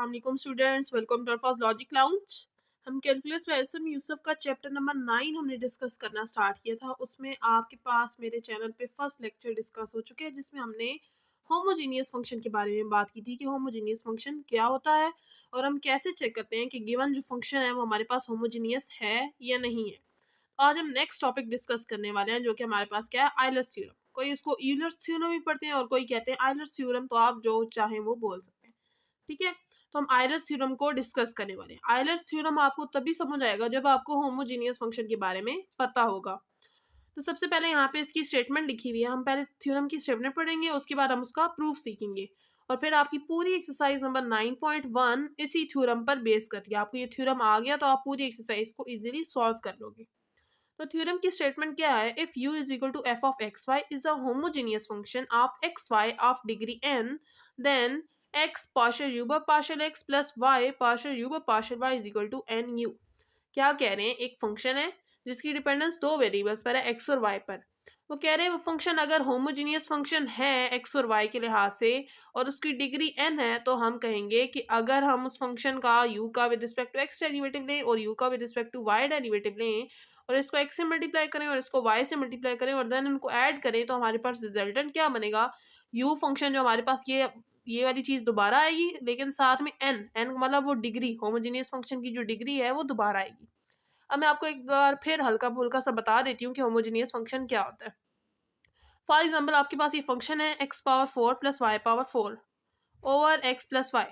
अस्सलाम वालेकुम students, welcome to our first logic lounge. हम कैलकुलस में एसएम यूसुफ का चैप्टर नंबर 9 हमने डिस्कस करना स्टार्ट किया था। उसमें आपके पास मेरे चैनल पे फर्स्ट लेक्चर डिस्कस हो चुके हैं, जिसमें हमने होमोजीनियस फंक्शन के बारे में बात की थी कि होमोजीनियस फंक्शन क्या होता है और हम कैसे चेक करते हैं कि गिवन जो फंक्शन है वो हमारे पास होमोजीनियस है या नहीं है। आज हम नेक्स्ट टॉपिक डिस्कस करने वाले हैं, जो कि हमारे पास क्या है, आइलर्स थ्योरम। कोई इसको यूलर्स थ्योरम भी पढ़ते हैं और कोई कहते हैं आइलर्स थ्योरम, तो आप जो चाहें वो बोल सकते हैं। ठीक है, तो हम आइलर्स थ्योरम को डिस्कस करने वाले हैं। आइलर्स थ्योरम आपको तभी समझ आएगा जब आपको होमोजीनियस फंक्शन के बारे में पता होगा। तो सबसे पहले यहाँ पे इसकी स्टेटमेंट लिखी हुई है, हम पहले थ्योरम की स्टेटमेंट पढ़ेंगे, उसके बाद हम उसका प्रूफ सीखेंगे और फिर आपकी पूरी एक्सरसाइज नंबर 9.1 इसी थ्योरम पर बेस करती है। आपको ये थ्योरम आ गया तो आप पूरी एक्सरसाइज को इजीली सॉल्व कर लोगे। तो थ्योरम की स्टेटमेंट क्या है, if u is equal to F of X Y is a homogeneous function of X Y of degree n, then x partial u by partial x plus y partial u by partial y is equal to n u। क्या कह रहे हैं, एक function है जिसकी dependence दो variables पर है, x और y पर। वो कह रहे हैं वो फंक्शन अगर होमोजीनियस फंक्शन है x और y के लिहाज से और उसकी डिग्री n है, तो हम कहेंगे कि अगर हम उस फंक्शन का u का with respect to x derivative लें और u का with respect to y derivative लें और इसको x से मल्टीप्लाई करें और इसको y से मल्टीप्लाई करें और देन उनको ऐड करें, तो हमारे पास रिजल्टेंट क्या बनेगा, u फंक्शन जो हमारे पास ये वाली चीज दोबारा आएगी, लेकिन साथ में n मतलब वो डिग्री, होमोजीनियस फंक्शन की जो डिग्री है वो दोबारा आएगी। अब मैं आपको एक बार फिर हल्का फुल्का सा बता देती हूँ कि होमोजीनियस फंक्शन क्या होता है। फॉर एग्जाम्पल आपके पास ये फंक्शन है x power 4 plus Y power 4 over x plus Y.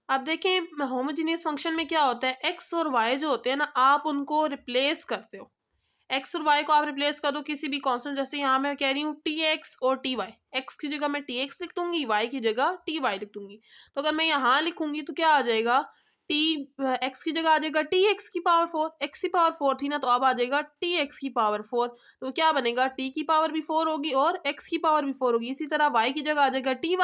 अब देखें होमोजीनियस फंक्शन में क्या होता है, x और y जो होते हैं ना, आप उनको रिप्लेस करते हो। x और y को आप रिप्लेस कर दो किसी भी कांस्टेंट, जैसे यहाँ मैं कह रही हूँ tx और ty। x की जगह मैं tx लिख दूंगी, y की जगह ty लिख दूंगी। तो अगर मैं यहाँ लिखूंगी तो क्या आ जाएगा, x की जगह आ जाएगा tx की पावर 4, x की पावर 4 थी ना, तो अब आ जाएगा tx की पावर 4। तो क्या बनेगा, t की पावर भी 4 होगी और x की पावर भी 4 होगी। इसी तरह y की जगह आ जाएगा ty,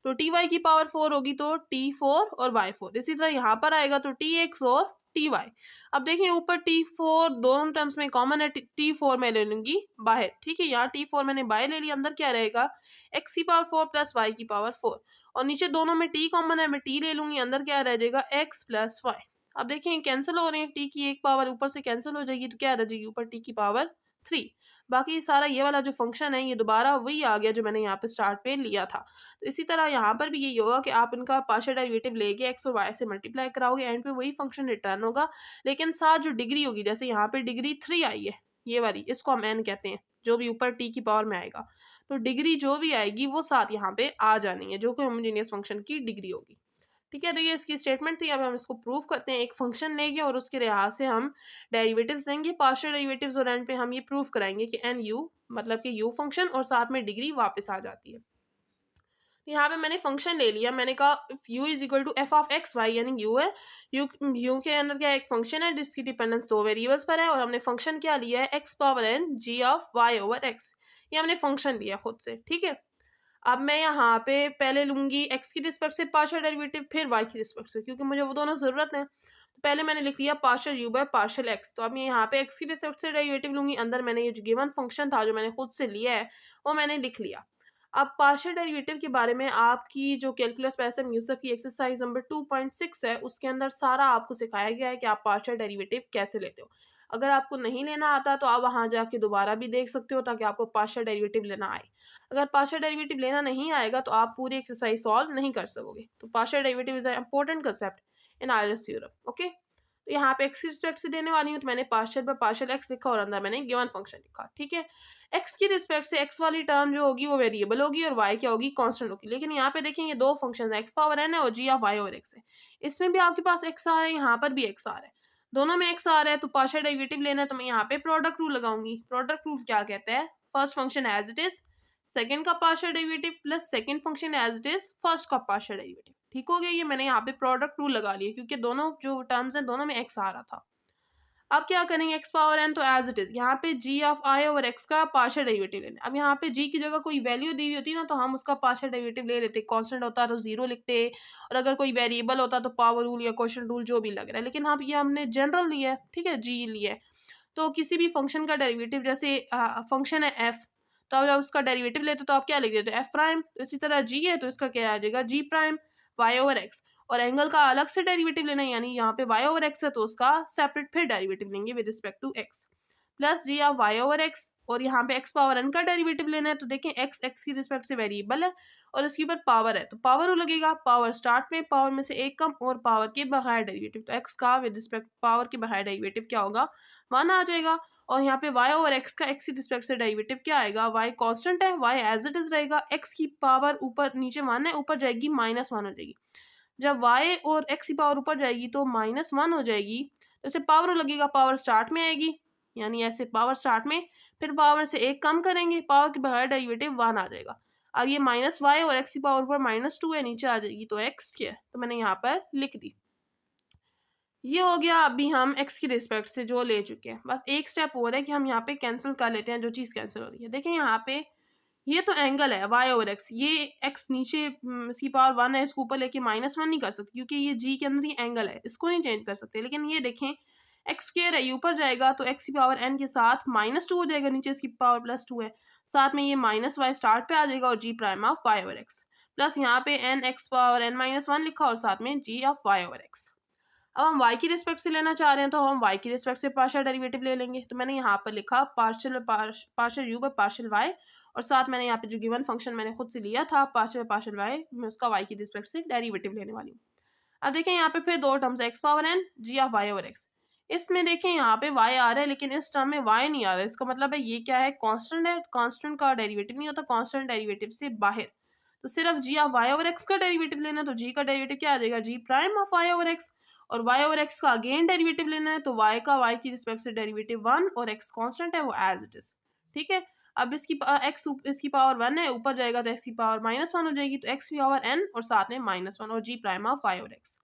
तो ty की पावर 4 होगी तो t4 और y4। इसी तरह यहाँ पर आएगा तो tx और ty। अब देखिए ऊपर t4 दोनों टर्म्स में कॉमन है, t4 मैं ले लूंगी बाहर। ठीक है, यहाँ t4 मैंने बाहर ले लिया, अंदर क्या रहेगा, x की पावर 4 प्लस y की पावर 4 और नीचे दोनों में t कॉमन है, मैं t ले लूंगी, अंदर क्या रह जाएगा x प्लस y। अब देखिए कैंसिल हो रहे हैं, t की एक पावर ऊपर से कैंसिल हो जाएगी, तो क्या रह जाएगी ऊपर t की पावर 3। बाकी सारा ये वाला जो फंक्शन है ये दोबारा वही आ गया जो मैंने यहाँ पे स्टार्ट पे लिया था। तो इसी तरह यहाँ पर भी यही होगा कि आप इनका पार्शियल डेरिवेटिव लेके एक्स और वाई से मल्टीप्लाई कराओगे, एंड पे वही फंक्शन रिटर्न होगा, लेकिन साथ जो डिग्री होगी, जैसे यहाँ पे डिग्री 3 आई है, ये वाली इसको हम n कहते हैं, जो भी ऊपर t की पावर में आएगा, तो डिग्री जो भी आएगी वो साथ यहाँ पे आ जानी है, जो कि होमोजेनियस फंक्शन की डिग्री होगी। ठीक है, तो ये इसकी स्टेटमेंट थी। अब हम इसको प्रूव करते हैं, एक फंक्शन लेंगे और उसके लिहाज से हम डेरिवेटिव्स लेंगे, पार्शियल डेरिवेटिव्स, और एंड पे हम ये प्रूव कराएंगे कि एन यू मतलब कि यू फंक्शन और साथ में डिग्री वापस आ जाती है। यहाँ पे मैंने फंक्शन ले लिया, मैंने कहा if u is equal to F of X Y, यानी u है, u के अंदर क्या एक फंक्शन है जिसकी डिपेंडेंस दो वेरिएबल्स पर है और हमने फंक्शन क्या लिया है, x power n g of y over x। ये हमने फंक्शन लिया खुद से। ठीक है, अब मैं यहाँ पे पहले लूंगी x की रिस्पेक्ट से पार्शियल डेरिवेटिव, फिर y की रिस्पेक्ट से, क्योंकि मुझे वो दोनों जरूरत है। तो पहले मैंने लिख लिया partial u by partial x। तो अब मैं यहाँ पे x की रिस्पेक्ट से डेरिवेटिव लूंगी, अंदर मैंने ये जो गिवन फंक्शन था जो मैंने खुद से लिया है वो मैंने लिख लिया। अब पार्शियल डेरिवेटिव के बारे में आपकी जो कैलकुलस एसएम यूसुफ की एक्सरसाइज नंबर 2.6 है, उसके अंदर सारा आपको सिखाया गया है कि आप पार्शियल डेरिवेटिव कैसे लेते हो। अगर आपको नहीं लेना आता तो आप वहाँ जाके दोबारा भी देख सकते हो, ताकि आपको पार्शियल डेरिवेटिव लेना आए। अगर पार्शियल डेरिवेटिव लेना नहीं आएगा तो आप पूरी एक्सरसाइज सॉल्व नहीं कर सकोगे। तो partial derivative is a important concept in Euler's theorem. Okay, तो यहाँ पे एक्स की रिस्पेक्ट से देने वाली हूँ, तो मैंने पार्शियल बाय पार्शियल एक्स लिखा और अंदर मैंने गिवन फंक्शन लिखा। ठीक है, एक्स की रिस्पेक्ट से एक्स वाली टर्म जो होगी वो वेरिएबल होगी और वाई क्या होगी, कांस्टेंट होगी। लेकिन यहाँ पे देखें ये दो फंक्शन है, एक्स पावर एन है और जी ऑफ वाई ओवर एक्स है। इसमें भी आपके पास एक्स आ रहा है, यहाँ पर भी एक्स आ रहा है, दोनों में एक्स आ रहा है, तो पार्शियल डेरिवेटिव लेना है, तो मैं यहाँ पे प्रोडक्ट रूल लगाऊंगी। प्रोडक्ट रूल क्या कहता है, first function as it is second का partial derivative plus second function as it is first का पार्शियल डेरिवेटिव। ठीक हो गया, ये मैंने यहाँ पे प्रोडक्ट रूल लगा लिया क्योंकि दोनों जो टर्म्स हैं दोनों में एक्स आ रहा था। अब क्या करेंगे, एक्स पावर एन तो एज इट इज, यहाँ पे जी ऑफ आई ओवर एक्स का पार्शियल डेरिवेटिव लेना। अब यहाँ पे जी की जगह कोई वैल्यू दी हुई होती ना, तो हम उसका पार्शियल डेरिवेटिव ले लेते, कांस्टेंट होता तो जीरो लिखते, और अगर कोई वेरिएबल होता तो पावर रूल या क्वेश्चन रूल जो भी लग रहा है। लेकिन हाँ ये हमने जनरल लिया है, ठीक है, जी लिया है। तो किसी भी फंक्शन का डेरिवेटिव, जैसे फंक्शन है एफ, तो अब जब उसका डेरिवेटिव लेते तो आप क्या लिख देते, एफ प्राइम। तो इसी तरह जी है तो इसका क्या आ जाएगा, जी प्राइम वाई ओवर एक्स। और एंगल का अलग से डेरिवेटिव लेना है, यानी यहाँ पे y ओवर x है तो उसका सेपरेट फिर डेरिवेटिव लेंगे with respect to x, plus G of y over x, और यहाँ पे x पावर n का डेरिवेटिव लेना है तो देखें x की रिस्पेक्ट से वेरिएबल है और इसके ऊपर पावर है तो पावर लगेगा, पावर स्टार्ट में, पावर में से एक कम और पावर के बगैर डेरिवेटिव, तो x का विद रिस्पेक्ट पावर के बगैर डेरिवेटिव क्या होगा 1 आ जाएगा। और यहाँ पे y ओवर x का x की रिस्पेक्ट से डेरिवेटिव क्या आएगा, y कांस्टेंट है, y एज इट इज रहेगा, x की पावर ऊपर नीचे 1 है, ऊपर जाएगी -1 हो जाएगी। जब y और x की पावर ऊपर जाएगी तो -1 हो जाएगी, तो इसे पावर लगेगा, पावर स्टार्ट में आएगी, यानी ऐसे पावर स्टार्ट में, फिर पावर से एक कम करेंगे, पावर के बगैर डेरिवेटिव 1 आ जाएगा। अब ये -y और x की पावर ऊपर -2 है, नीचे आ जाएगी तो x क्या है, तो मैंने यहाँ पर लिख दी। ये हो गया अभी हम x की रिस्पेक्ट से जो ले चुके हैं। बस एक स्टेप और है कि हम यहाँ पे कैंसिल कर लेते हैं जो चीज़ कैंसिल हो रही है। देखें यहाँ पे ये तो एंगल है y ओवर x, ये x नीचे इसकी पावर 1 है, इसको ऊपर लेके -1 नहीं कर सकते क्योंकि ये g के अंदर ही एंगल है, इसको नहीं चेंज कर सकते। लेकिन ये देखें एक्स स्क्वायर है, ये ऊपर जाएगा तो x की पावर n के साथ -2 हो जाएगा, नीचे इसकी पावर +2 है, साथ में ये -y स्टार्ट पे आ जाएगा और g prime of y over x, plus यहाँ पे n x पावर n-1 लिखा और साथ में g of y over x। अब हम y की रिस्पेक्ट से लेना चाह रहे हैं तो हम y की रिस्पेक्ट से पार्शियल डेरिवेटिव ले लेंगे, तो मैंने यहाँ पर लिखा partial u by partial y, और साथ मैंने यहाँ पे जो गिवन फंक्शन मैंने खुद से लिया था पार्शियल y, मैं उसका y की रिस्पेक्ट से डेरिवेटिव लेने वाली हूँ। अब देखें यहाँ पे फिर दो terms x power n g of y over x, इसमें देखें यहाँ पे y आ रहा है लेकिन इस टर्म में y नहीं आ रहा है, इसका मतलब है ये क्या है, कांस्टेंट है, कांस्टेंट का डेरिवेटिव नहीं होता कांस्टेंट डेरिवेटिव से बाहर, तो सिर्फ g of y over x का डेरिवेटिव लेना है, तो g का डेरिवेटिव क्या आ जाएगा, g prime of y over x, और y ओवर x का अगेन डेरिवेटिव लेना है तो y का y की रिस्पेक्ट से डेरिवेटिव 1 और x कांस्टेंट है वो एज इट इज। ठीक है, अब इसकी पावर 1 है, ऊपर जाएगा तो x की पावर -1 हो जाएगी, तो x की पावर n और साथ में -1 और g prime of y over x।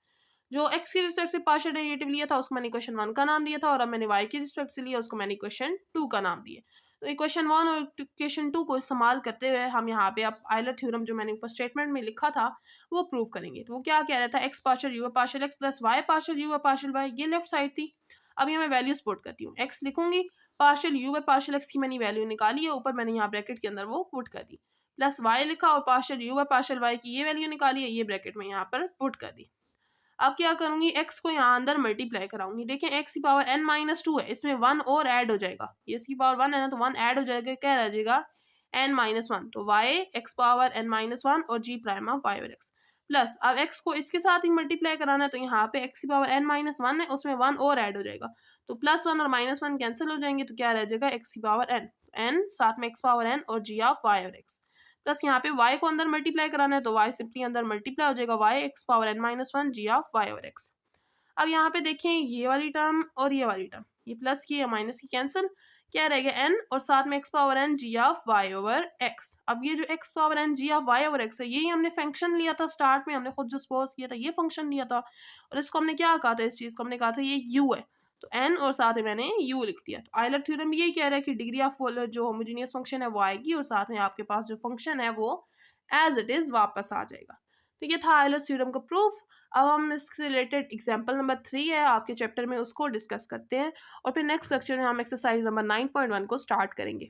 जो x की रिस्पेक्ट से पार्शियल डेरिवेटिव लिया था उसको मैंने इक्वेशन 1 का नाम दिया था, और अब मैंने y की रिस्पेक्ट से लिया उसको मैंने इक्वेशन 2 का नाम दिया। तो इक्वेशन 1 और इक्वेशन 2 को इस्तेमाल करते हुए हम यहाँ पे अब आयलर थ्योरम जो मैंने ऊपर स्टेटमेंट में लिखा था वो प्रूव करेंगे। तो वो क्या कह रहा था, x partial u partial x plus y partial u partial y, ये लेफ्ट साइड थी। अब ये मैं वैल्यूज पुट करती हूँ, x लिखूंगी, पार्शियल u पार्शियल x की मैंने वैल्यू निकाली है, ऊपर मैंने यहाँ ब्रैकेट के अंदर वो पुट कर दी, प्लस y लिखा और पार्शियल u पार्शियल y की ये वैल्यू निकाली है, ये ब्रैकेट में यहाँ पर पुट कर दी। अब क्या करूंगी, x को यहाँ अंदर मल्टीप्लाई कराऊंगी, देखें x की पावर n-2 है, इसमें 1 और ऐड हो जाएगा, ये इसकी पावर 1 है ना तो 1 ऐड हो जाएगा, क्या रह जाएगा n-1, तो y x पावर n-1 और g prime of y over x, plus अब x को इसके साथ ही मल्टीप्लाई कराना है तो यहाँ पे x की पावर n-1 है, उसमें 1 और ऐड हो जाएगा, तो +1 और -1 कैंसिल हो जाएंगे, तो क्या रह जाएगा x की पावर n साथ में x पावर n और g of y over x, plus यहाँ पे y को अंदर मल्टीप्लाई कराना है तो y सिंपली अंदर मल्टीप्लाई हो जाएगा, y x power n-1 g of y over x। अब यहाँ पे देखें ये वाली टर्म और ये वाली टर्म, ये प्लस की या माइनस की कैंसिल, क्या रहेगा n और साथ में x power n g of y over x। अब ये जो x power n g of y over x है, यही हमने फंक्शन लिया था स्टार्ट में, हमने खुद जो सपोज किया था ये फंक्शन लिया था, और इसको हमने क्या कहा था, इस चीज़ को हमने कहा था ये u है, तो n और साथ में मैंने u लिख दिया। तो आयलर थ्योरम यही कह रहा है कि डिग्री ऑफ जो होमोजेनियस फंक्शन है वो आएगी और साथ में आपके पास जो फंक्शन है वो एज इट इज वापस आ जाएगा। तो ये था आयलर थ्योरम का प्रूफ। अब हम इससे रिलेटेड एग्जांपल नंबर 3 है आपके चैप्टर में, उसको डिस्कस करते हैं और फिर नेक्स्ट लेक्चर में हम एक्सरसाइज नंबर 9.1 को स्टार्ट करेंगे।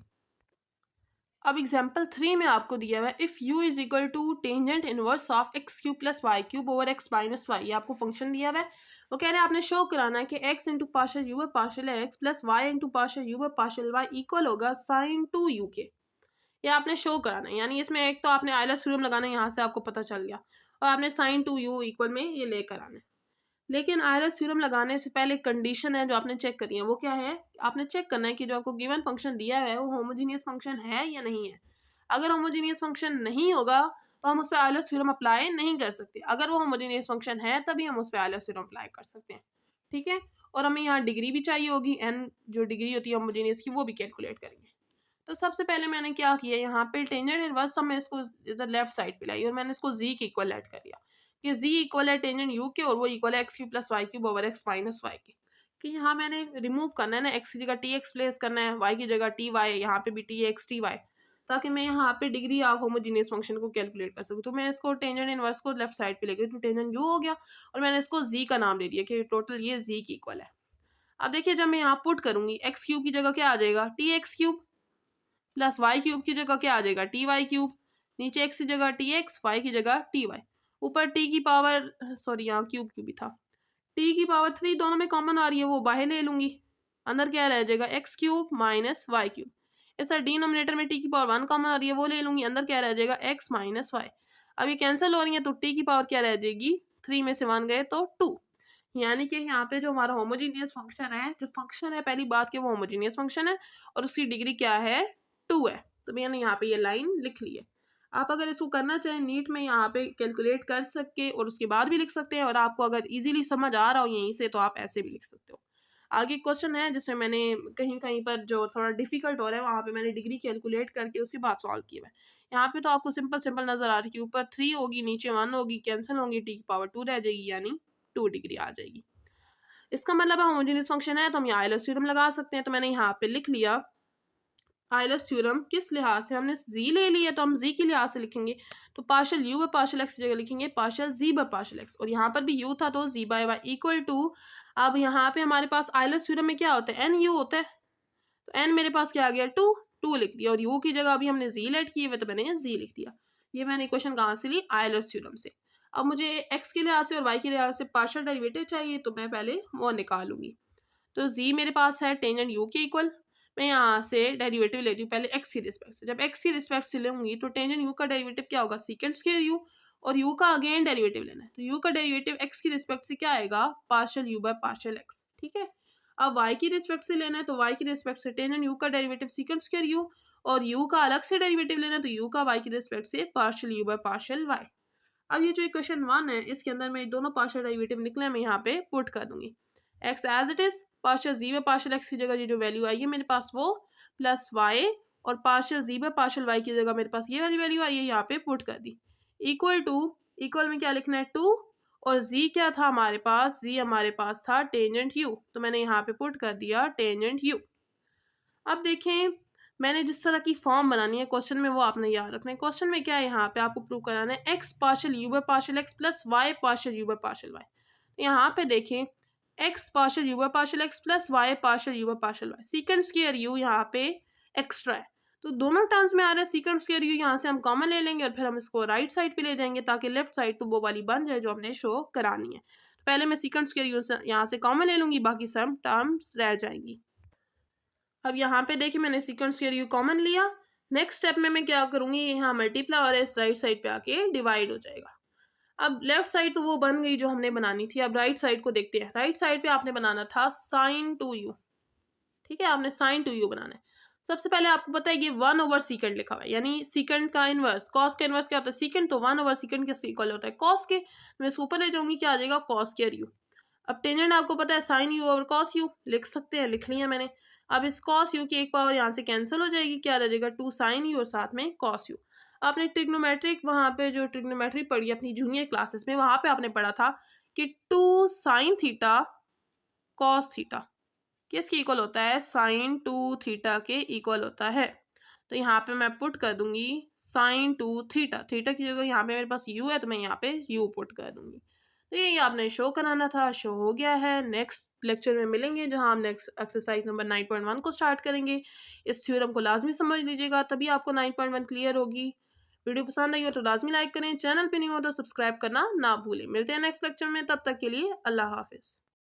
अब एग्जाम्पल 3 में आपको दिया हुआ है if u is equal to tangent inverse of X cube plus Y cube over X minus Y, ये आपको फंक्शन दिया हुआ है। वो कह रहे हैं आपने शो कराना है कि x into partial U partial X plus Y into partial U partial Y equal होगा साइन 2u के, ये आपने शो कराना है। यानी इसमें एक तो आपने आयलर थ्योरम लगाना है, यहाँ से आपको पता चल गया, और आपने साइन 2u इक्वल में ये लेकर आना है। लेकिन आयलर थ्योरम लगाने से पहले कंडीशन है जो आपने चेक करी है, वो क्या है, आपने चेक करना है कि जो आपको गिवन फंक्शन दिया है वो होमोजीनियस फंक्शन है या नहीं है। अगर होमोजीनियस फंक्शन नहीं होगा तो हम उस पर आयलर थ्योरम अप्लाई नहीं कर सकते, अगर वो होमोजीनियस फंक्शन है तभी हम उस पर आयलर थ्योरम अप्लाई कर सकते हैं। ठीक है, और हमें यहाँ डिग्री भी चाहिए होगी, एन जो डिग्री होती है होमोजीनियस की वो भी कैलकुलेट करेंगे। तो सबसे पहले मैंने क्या किया, यहाँ पे टेंजेंट इनवर्स मैं इसको इधर लेफ्ट साइड पे लाई और मैंने इसको जी के इक्वल ऐड कर दिया कि z इक्वल है टेंजेंट u के और वो इक्वल है X cube plus Y cube over X minus Y के, कि यहाँ मैंने रिमूव करना है ना, x की जगह टी एक्स प्लेस करना है, y की जगह टी वाई, यहाँ पे भी टी एक्स टी वाई, ताकि मैं यहाँ पे डिग्री ऑफ होमोजीनियस फंक्शन को कैलकुलेट कर सकूँ। तो मैं इसको टेंजेंट इनवर्स को लेफ्ट साइड पे लेके तो टेंजेंट u हो गया और मैंने इसको z का नाम दे दिया कि टोटल ये z की इक्वल है। अब देखिए जब मैं यहाँ पुट करूंगी एक्स क्यूब की जगह क्या आ जाएगा, T X cube, plus Y cube की जगह क्या आ जाएगा, टी वाई क्यूब, नीचे एक्स की जगह टी एक्स, वाई की जगह टी वाई, ऊपर टी की पावर सॉरी यहाँ क्यूब क्यूब ही था, टी की पावर 3 दोनों में कॉमन आ रही है, वो बाहर ले लूंगी। अंदर क्या रह जाएगा X cube minus Y cube. ऐसा डिनोमिनेटर में टी की पावर 1 कॉमन आ रही है, वो ले लूंगी। अंदर क्या रह जाएगा एक्स माइनस वाई। अब ये कैंसिल हो रही है तो टी की पावर क्या रह जाएगी 3 में से 1 गए तो 2। यानी कि यहाँ पे जो हमारा होमोजीनियस फंक्शन है, जो फंक्शन है पहली बात के वो होमोजीनियस फंक्शन है और उसकी डिग्री क्या है 2 है। तो मैंने यहाँ पे ये लाइन लिख ली है। आप अगर इसको करना चाहें नीट में यहाँ पे कैलकुलेट कर सके और उसके बाद भी लिख सकते हैं, और आपको अगर इजीली समझ आ रहा हो यहीं से तो आप ऐसे भी लिख सकते हो। आगे क्वेश्चन है जिसमें मैंने कहीं कहीं पर जो थोड़ा डिफिकल्ट हो रहा है वहाँ पे मैंने डिग्री कैलकुलेट करके उसके बाद सॉल्व किया है। यहाँ पे तो आपको सिंपल सिंपल नजर आ रही है कि ऊपर 3 होगी नीचे 1 होगी, कैंसिल होगी, टी की पावर 2 रह जाएगी, यानी 2 डिग्री आ जाएगी। इसका मतलब है होमोजेनियस फंक्शन है तो हम यहाँ आयलर्स थ्योरम लगा सकते हैं। तो मैंने यहाँ पे लिख लिया आयलर्स थ्योरम किस लिहाज से, हमने जी ले लिया तो हम जी के लिहाज से लिखेंगे। तो partial U by partial X की जगह लिखेंगे partial G by partial X, और यहाँ पर भी यू था तो G by Y equal to. अब यहाँ पे हमारे पास आयलर्स थ्योरम में क्या होता है एन यू होता है, तो एन मेरे पास क्या आ गया 2, 2 लिख दिया, और यू की जगह अभी हमने जी लेट किए हुए तो मैंने जी लिख दिया। ये मैंने इक्वेशन कहाँ से ली आयलर्स थ्योरम से। अब मुझे एक्स के लिहाज से और वाई के लिहाज से पार्शियल डेरिवेटिव चाहिए तो मैं पहले वो निकालूंगी। तो z मेरे पास है टेंजेंट u के इक्वल। मैं यहाँ से डेरिवेटिव लेती हूँ पहले x की रिस्पेक्ट से। जब x की रिस्पेक्ट से लूंगी तो टेंजेंट u का डेरिवेटिव क्या होगा सीकेंड स्क्वायर u, और u का अगेन डेरिवेटिव लेना है तो u का डेरिवेटिव x की रिस्पेक्ट से क्या आएगा partial u by partial x। ठीक है। अब y की रिस्पेक्ट से लेना है तो y की रिस्पेक्ट से टेंजेंट u का डेरिवेटिव सीकेंड स्क्वायर u, और u का अलग से डेरिवेटिव लेना है तो u का y की रिस्पेक्ट से partial u by partial y। अब ये जो इक्वेशन 1 है इसके अंदर मैं दोनों पार्शियल डेरिवेटिव निकले मैं यहाँ पे पुट कर दूंगी। x as it is partial G by partial X की जगह ये जो वैल्यू आई है मेरे पास वो प्लस वाई, और partial G by partial Y की जगह मेरे पास ये वाली वैल्यू आई है यहाँ पे पुट कर दी। इक्वल टू, इक्वल में क्या लिखना है 2, और z क्या था हमारे पास, z हमारे पास था टेंजेंट u, तो मैंने यहाँ पे पुट कर दिया टेंजेंट u। अब देखें मैंने जिस तरह की फॉर्म बनानी है क्वेश्चन में वो आपने याद रखना है। क्वेश्चन में क्या है यहाँ पे आपको प्रूव कराना है x partial u by partial x plus y partial u by partial y। यहाँ पे देखें x partial u by partial x plus y partial u by partial y, secant square u यहाँ पे एक्स्ट्रा है तो दोनों टर्म्स में आ रहा है सीकेंड स्क्वायर u, यहाँ से हम कॉमन ले लेंगे और फिर हम इसको राइट साइड पे ले जाएंगे ताकि लेफ्ट साइड तो वो वाली बन जाए जो हमने शो करानी है। पहले मैं सीकेंड स्क्वायर u यहाँ से कॉमन ले लूंगी, बाकी सब टर्म्स रह जाएंगी। अब यहाँ पे देखिए मैंने सीक्वेंस स्क्वायर यू कॉमन लिया। नेक्स्ट स्टेप में मैं क्या करूँगी यहाँ मल्टीप्लाई और इस राइट साइड पे आके डिवाइड हो जाएगा। अब लेफ्ट साइड तो वो बन गई जो हमने बनानी थी, अब राइट साइड को देखते हैं। राइट साइड पे आपने बनाना था साइन टू यू। ठीक है, आपने साइन टू यू बनाना है। सबसे पहले आपको पता है ये 1 ओवर सीकेंड लिखा हुआ है, यानी सीकेंड का इनवर्स, कॉस का इनवर्स क्या होता है सीकेंड, तो 1 ओवर सीकेंड के इक्वल होता है कॉस के। मैं इसको ऊपर ले जाऊंगी क्या आ जाएगा कॉस स्क्वायर यू। अब टेंजेंट आपको पता है sine U over cos U लिख सकते हैं, लिख लिया मैंने। अब इस कॉस यू की एक पावर यहाँ से कैंसिल हो जाएगी, क्या रह जाएगा 2 साइन यू और साथ में कॉस यू। आपने ट्रिग्नोमेट्रिक वहाँ पे जो ट्रिग्नोमेट्री पढ़ी अपनी जूनियर क्लासेस में वहाँ पे आपने पढ़ा था कि 2 साइन थीटा कॉस थीटा किसके इक्वल होता है साइन 2 थीटा के इक्वल होता है। तो यहाँ पे मैं पुट कर दूंगी साइन 2 थीटा, थीटा की जगह यहाँ पे मेरे पास यू है तो मैं यहाँ पे यू पुट कर दूंगी। तो ये आपने शो कराना था, शो हो गया है। नेक्स्ट लेक्चर में मिलेंगे जहां हम नेक्स्ट एक्सरसाइज नंबर 9.1 को स्टार्ट करेंगे। इस थ्योरम को लाजमी समझ लीजिएगा तभी आपको 9.1 क्लियर होगी। वीडियो पसंद आई हो तो लाजमी लाइक करें, चैनल पे नहीं हो तो सब्सक्राइब करना ना भूलें। मिलते हैं नेक्स्ट लेक्चर में, तब तक के लिए अल्लाह हाफिज़।